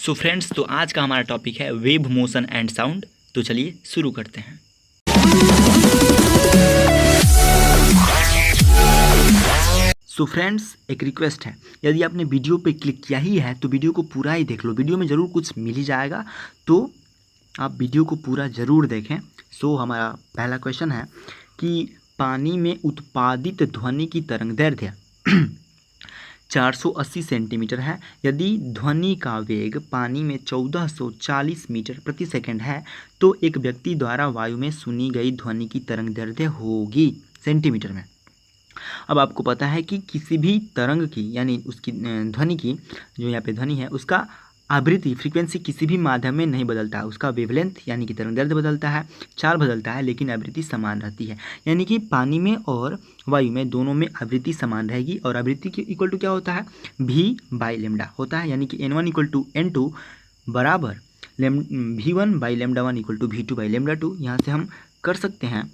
So friends, तो आज का हमारा टॉपिक है वेव मोशन एंड साउंड। तो चलिए शुरू करते हैं। सो फ्रेंड्स, एक रिक्वेस्ट है, यदि आपने वीडियो पे क्लिक किया ही है तो वीडियो को पूरा ही देख लो। वीडियो में ज़रूर कुछ मिल ही जाएगा, तो आप वीडियो को पूरा ज़रूर देखें। सो हमारा पहला क्वेश्चन है कि पानी में उत्पादित ध्वनि की तरंगदैर्घ्य 480 सेंटीमीटर है। यदि ध्वनि का वेग पानी में 1440 मीटर प्रति सेकंड है तो एक व्यक्ति द्वारा वायु में सुनी गई ध्वनि की तरंगदैर्घ्य होगी सेंटीमीटर में। अब आपको पता है कि किसी भी तरंग की यानी उसकी ध्वनि की, जो यहाँ पे ध्वनि है, उसका आवृत्ति फ्रीक्वेंसी किसी भी माध्यम में नहीं बदलता है। उसका वेवलेंथ यानी कि तरंगदैर्घ्य बदलता है, चाल बदलता है, लेकिन आवृत्ति समान रहती है। यानी कि पानी में और वायु में दोनों में आवृत्ति समान रहेगी। और आवृत्ति के इक्वल टू क्या होता है? v/λ होता है। यानी कि n1 = n2 बराबर v1/λ1 = v2/λ2। यहाँ से हम कर सकते हैं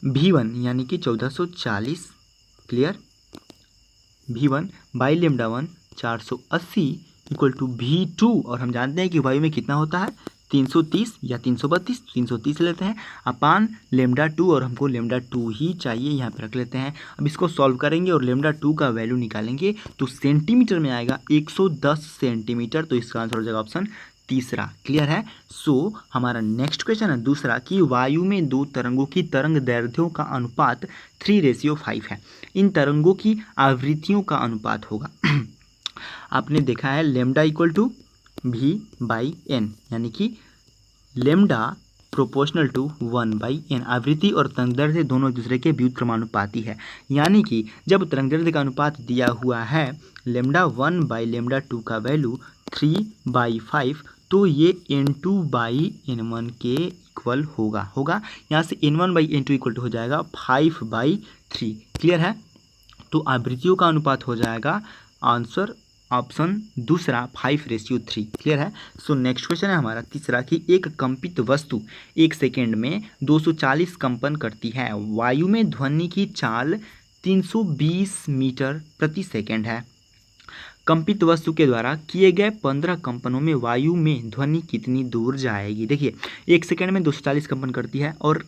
v1 यानी कि 1440 क्लियर, v1/λ1 480 = v2। और हम जानते हैं कि वायु में कितना होता है? 330 या 332, 330 लेते हैं अपान λ2, और हमको λ2 ही चाहिए, यहाँ पे रख लेते हैं। अब इसको सॉल्व करेंगे और λ2 का वैल्यू निकालेंगे तो सेंटीमीटर में आएगा 110 सेंटीमीटर। तो इसका आंसर हो जाएगा ऑप्शन तीसरा। क्लियर है? सो हमारा नेक्स्ट क्वेश्चन है दूसरा कि वायु में दो तरंगों की तरंग दैर्ध्यों का अनुपात 3:5 है। इन तरंगों की आवृत्तियों का अनुपात होगा आपने देखा है λ = v/n, यानी कि λ प्रोपोर्शनल टू 1/n। आवृत्ति और तरंगदैर्घ्य दोनों एक दूसरे के व्युत्क्रमानुपाती है। यानी कि जब तरंगदैर्घ्य का अनुपात दिया हुआ है λ1/λ2 का वैल्यू 3/5, तो ये n2/n1 के इक्वल होगा। यहाँ से n1/n2 इक्वल टू हो जाएगा 5/3। क्लियर है? तो आवृत्तियों का अनुपात हो जाएगा आंसर ऑप्शन दूसरा 5:3। क्लियर है? सो नेक्स्ट क्वेश्चन है हमारा तीसरा कि एक कंपित वस्तु 1 सेकेंड में 240 कंपन करती है। वायु में ध्वनि की चाल 320 मीटर प्रति सेकेंड है। कंपित वस्तु के द्वारा किए गए 15 कंपनों में वायु में ध्वनि कितनी दूर जाएगी? देखिए, 1 सेकेंड में 240 कंपन करती है और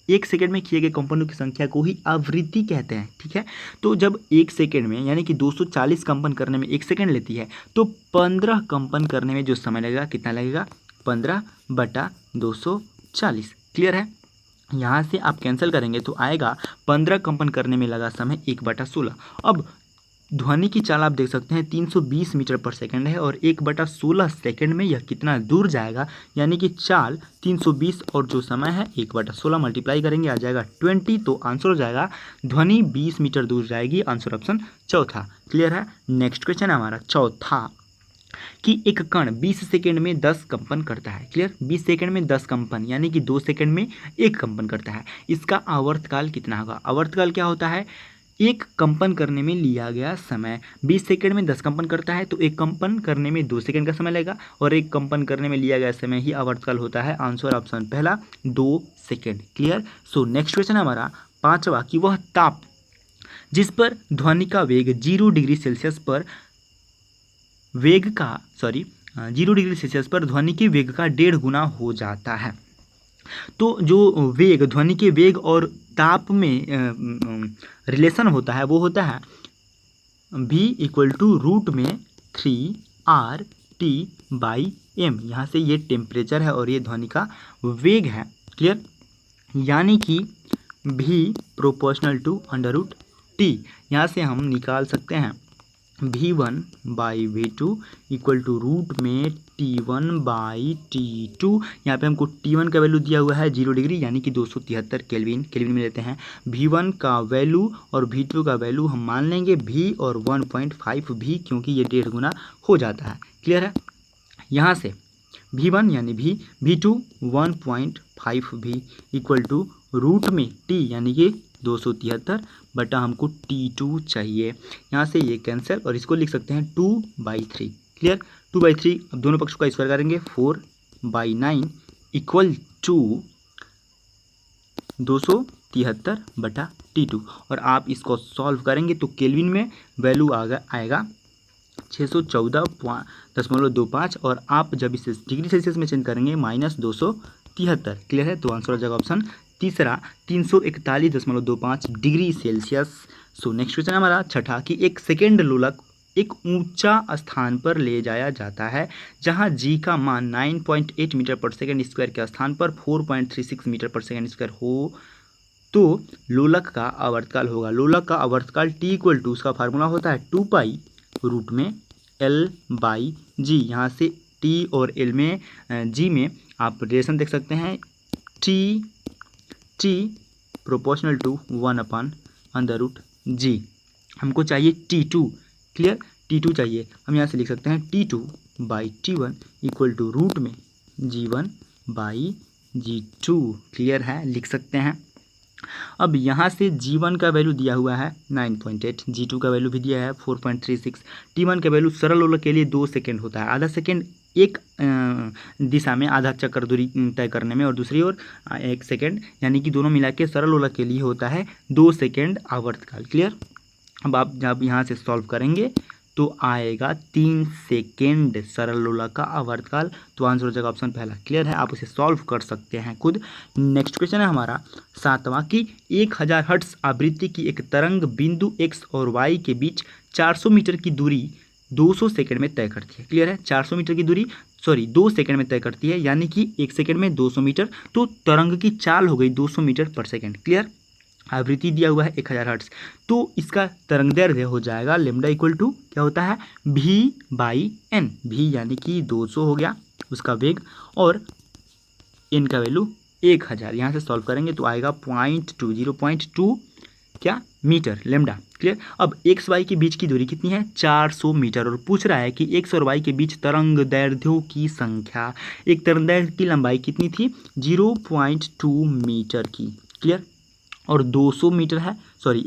1 सेकेंड में किए गए कंपनों की संख्या को ही आवृत्ति कहते हैं। ठीक है? तो जब 1 सेकेंड में यानी कि 240 कंपन करने में 1 सेकेंड लेती है तो 15 कंपन करने में जो समय लगेगा कितना लगेगा? 15/240। क्लियर है? यहाँ से आप कैंसिल करेंगे तो आएगा 15 कंपन करने में लगा समय 1/16। अब ध्वनि की चाल आप देख सकते हैं 320 मीटर पर सेकंड है और 1/16 सेकंड में यह कितना दूर जाएगा? यानी कि चाल 320 और जो समय है 1/16 मल्टीप्लाई करेंगे आ जाएगा 20। तो आंसर हो जाएगा ध्वनि 20 मीटर दूर जाएगी। आंसर ऑप्शन चौथा। क्लियर है? नेक्स्ट क्वेश्चन है हमारा चौथा कि एक कण 20 सेकेंड में 10 कंपन करता है। क्लियर? 20 सेकेंड में 10 कंपन यानी कि 2 सेकेंड में 1 कंपन करता है। इसका आवर्तकाल कितना होगा? आवर्तकाल क्या होता है? एक कंपन करने में लिया गया समय। 20 सेकेंड में 10 कंपन करता है तो एक कंपन करने में 2 सेकेंड का समय लगेगा और एक कंपन करने में लिया गया समय ही आवर्तकाल होता है। आंसर ऑप्शन पहला 2 second. Clear? So next question है हमारा पांचवा कि वह ताप जिस पर ध्वनि का वेग 0 डिग्री सेल्सियस पर 0 डिग्री सेल्सियस पर ध्वनि के वेग का 1.5 गुना हो जाता है। तो जो वेग, ध्वनि के वेग और ताप में रिलेशन होता है वो होता है v = √3RT/m। यहाँ से ये टेम्परेचर है और ये ध्वनि का वेग है। क्लियर? यानी कि v √T। यहाँ से हम निकाल सकते हैं v1/v2 = T1/T2। यहाँ पे हमको T1 का वैल्यू दिया हुआ है 0 डिग्री यानी कि 273 केल्विन में लेते हैं v1 का वैल्यू और v2 का वैल्यू हम मान लेंगे v और 1.5 v, क्योंकि ये 1.5 गुना हो जाता है। क्लियर है? यहाँ से v1 यानी v, v2 1.5 v = √T यानी कि 273 बटा हमको T2 चाहिए। यहाँ से ये कैंसिल और इसको लिख सकते हैं 2/3। क्लियर? 2/3। अब दोनों पक्ष का स्क्वायर करेंगे 4/9 = 273/T2 और आप इसको सॉल्व करेंगे तो केल्विन में वैल्यू आएगा 614.25 और आप जब इसे डिग्री सेल्सियस में चेंज करेंगे -273। क्लियर है। तो आंसर हो जाएगा ऑप्शन तीसरा 341.25 degree Celsius. So next question हमारा छठा कि एक सेकेंड लोलक एक ऊंचा स्थान पर ले जाया जाता है जहां जी का मान 9.8 मीटर पर सेकेंड स्क्वायर के स्थान पर 4.36 मीटर पर सेकेंड स्क्वायर हो तो लोलक का आवर्तकाल होगा। लोलक का आवर्तकाल टी इक्वल टू उसका फार्मूला होता है 2 पाई रूट में L/G। यहाँ से टी और एल में जी में आप रिलेशन देख सकते हैं टी प्रोपोर्शनल टू 1/√G। हमको चाहिए T2। क्लियर। T2 चाहिए। हम यहाँ से लिख सकते हैं T2/T1 इक्वल टू रूट में G1/G2। क्लियर है, लिख सकते हैं। अब यहाँ से G1 का वैल्यू दिया हुआ है 9.8, G2 का वैल्यू भी दिया है 4.36, T1 का वैल्यू सरल लोलक के लिए 2 सेकेंड होता है। आधा सेकेंड एक दिशा में आधा चक्कर दूरी तय करने में और दूसरी ओर 1 सेकेंड, यानी कि दोनों मिला के सरल लोलक के लिए होता है 2 सेकेंड आवर्तकाल। क्लियर। अब आप जब यहाँ से सॉल्व करेंगे तो आएगा 3 सेकेंड सरल लोलक का आवर्तकाल। तो आंसर हो जाएगा ऑप्शन पहला। क्लियर है, आप उसे सॉल्व कर सकते हैं खुद। नेक्स्ट क्वेश्चन है हमारा 7वां कि 1000 हर्ट्ज आवृत्ति की एक तरंग बिंदु x और y के बीच 400 मीटर की दूरी 200 सेकेंड में तय करती है। क्लियर है, 400 मीटर की दूरी 2 सेकेंड में तय करती है, यानी कि 1 सेकेंड में 200 मीटर, तो तरंग की चाल हो गई 200 मीटर पर सेकेंड। क्लियर। आवृत्ति दिया हुआ है 1000 हर्ट्ज, तो इसका तरंगदैर्घ्य हो जाएगा लैम्डा इक्वल टू क्या होता है v/n। v यानी कि 200 हो गया उसका वेग और n का वैल्यू 1000। यहाँ से सॉल्व करेंगे तो आएगा 0.2 क्या मीटर लैम्डा। क्लियर। अब x y के बीच की दूरी कितनी है 400 मीटर और पूछ रहा है कि x और y के बीच तरंगदैर्ध्यों की संख्या। एक तरंगदैर्ध्य की लंबाई कितनी थी 0.2 मीटर की। क्लियर। और 200 मीटर है,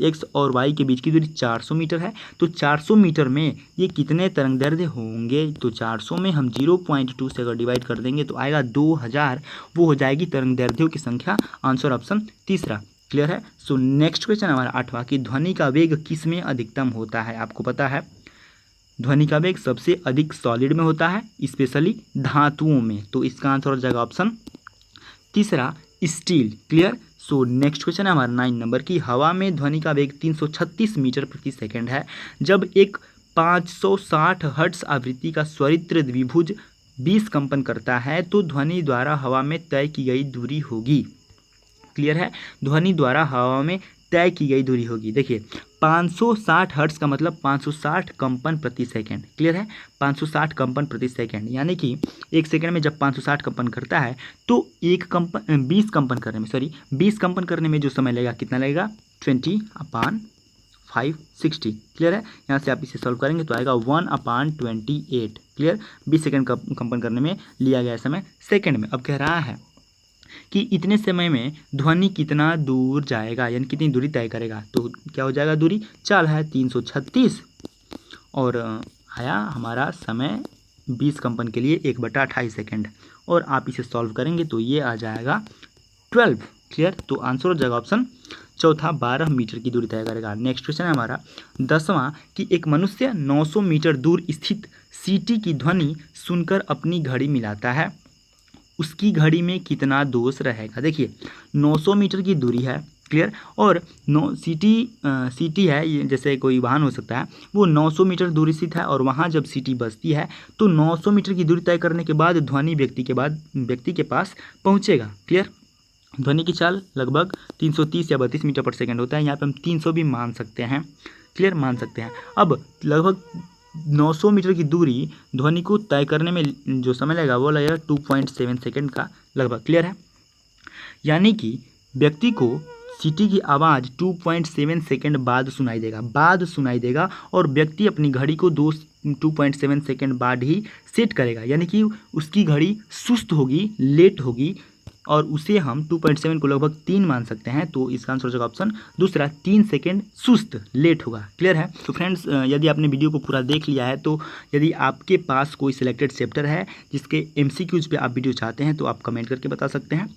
x और y के बीच की दूरी 400 मीटर है, तो 400 मीटर में ये कितने तरंगदैर्ध्य होंगे। तो 400 में हम 0.2 से अगर डिवाइड कर देंगे तो आएगा 2000, वो हो जाएगी तरंगदैर्ध्यों की संख्या। आंसर ऑप्शन तीसरा। क्लियर है। सो नेक्स्ट क्वेश्चन हमारा 8वां कि ध्वनि का वेग किस में अधिकतम होता है। आपको पता है ध्वनि का वेग सबसे अधिक सॉलिड में होता है, स्पेशली धातुओं में, तो इसका आंसर हो जाएगा ऑप्शन तीसरा steel. Clear. So next question है हमारा 9 नंबर की हवा में ध्वनि का वेग 336 मीटर प्रति सेकंड है। जब एक 560 हर्ट्ज आवृत्ति का स्वरित्र द्विभुज 20 कंपन करता है तो ध्वनि द्वारा हवा में तय की गई दूरी होगी। क्लियर है, ध्वनि द्वारा हवा में तय की गई दूरी होगी। देखिए 560 हर्ट्ज का मतलब 560 कंपन प्रति सेकंड। क्लियर है, 560 कंपन प्रति सेकंड, यानी कि 1 सेकंड में जब 560 कंपन करता है तो 20 कंपन करने में जो समय लगेगा कितना लगेगा 20/560। क्लियर है। यहाँ से आप इसे सॉल्व करेंगे तो आएगा 1/28। क्लियर। 20 सेकंड कंपन करने में लिया गया समय सेकंड में। अब कह रहा है कि इतने समय में ध्वनि कितना दूर जाएगा, यानी कितनी दूरी तय करेगा। तो क्या हो जाएगा, दूरी चाल है 336 और आया हमारा समय 20 कंपन के लिए 1/28 सेकेंड, और आप इसे सॉल्व करेंगे तो ये आ जाएगा 12। क्लियर। तो आंसर हो जाएगा ऑप्शन चौथा 12 मीटर की दूरी तय करेगा। नेक्स्ट क्वेश्चन है हमारा 10वां कि एक मनुष्य 900 मीटर दूर स्थित सीटी की ध्वनि सुनकर अपनी घड़ी मिलाता है, उसकी घड़ी में कितना दोष रहेगा। देखिए 900 मीटर की दूरी है। क्लियर। और सीटी है, ये जैसे कोई वाहन हो सकता है, वो 900 मीटर दूरी स्थित है और वहाँ जब सीटी बजती है तो 900 मीटर की दूरी तय करने के बाद ध्वनि व्यक्ति के पास पहुँचेगा। क्लियर। ध्वनि की चाल लगभग 330 या 32 मीटर पर सेकेंड होता है, यहाँ पे हम 300 भी मान सकते हैं। क्लियर, मान सकते हैं। अब लगभग 900 मीटर की दूरी ध्वनि को तय करने में जो समय लगेगा वो लगेगा 2.7 सेकेंड का लगभग। क्लियर है, यानी कि व्यक्ति को सीटी की आवाज़ 2.7 सेकेंड बाद सुनाई देगा और व्यक्ति अपनी घड़ी को 2.7 सेकेंड बाद ही सेट करेगा, यानी कि उसकी घड़ी सुस्त होगी, लेट होगी, और उसे हम 2.7 को लगभग 3 मान सकते हैं। तो इसका आंसर हो जाएगा ऑप्शन दूसरा 3 सेकेंड सुस्त लेट होगा। क्लियर है। तो फ्रेंड्स, यदि आपने वीडियो को पूरा देख लिया है तो यदि आपके पास कोई सिलेक्टेड चैप्टर है जिसके MCQs पे आप वीडियो चाहते हैं तो आप कमेंट करके बता सकते हैं।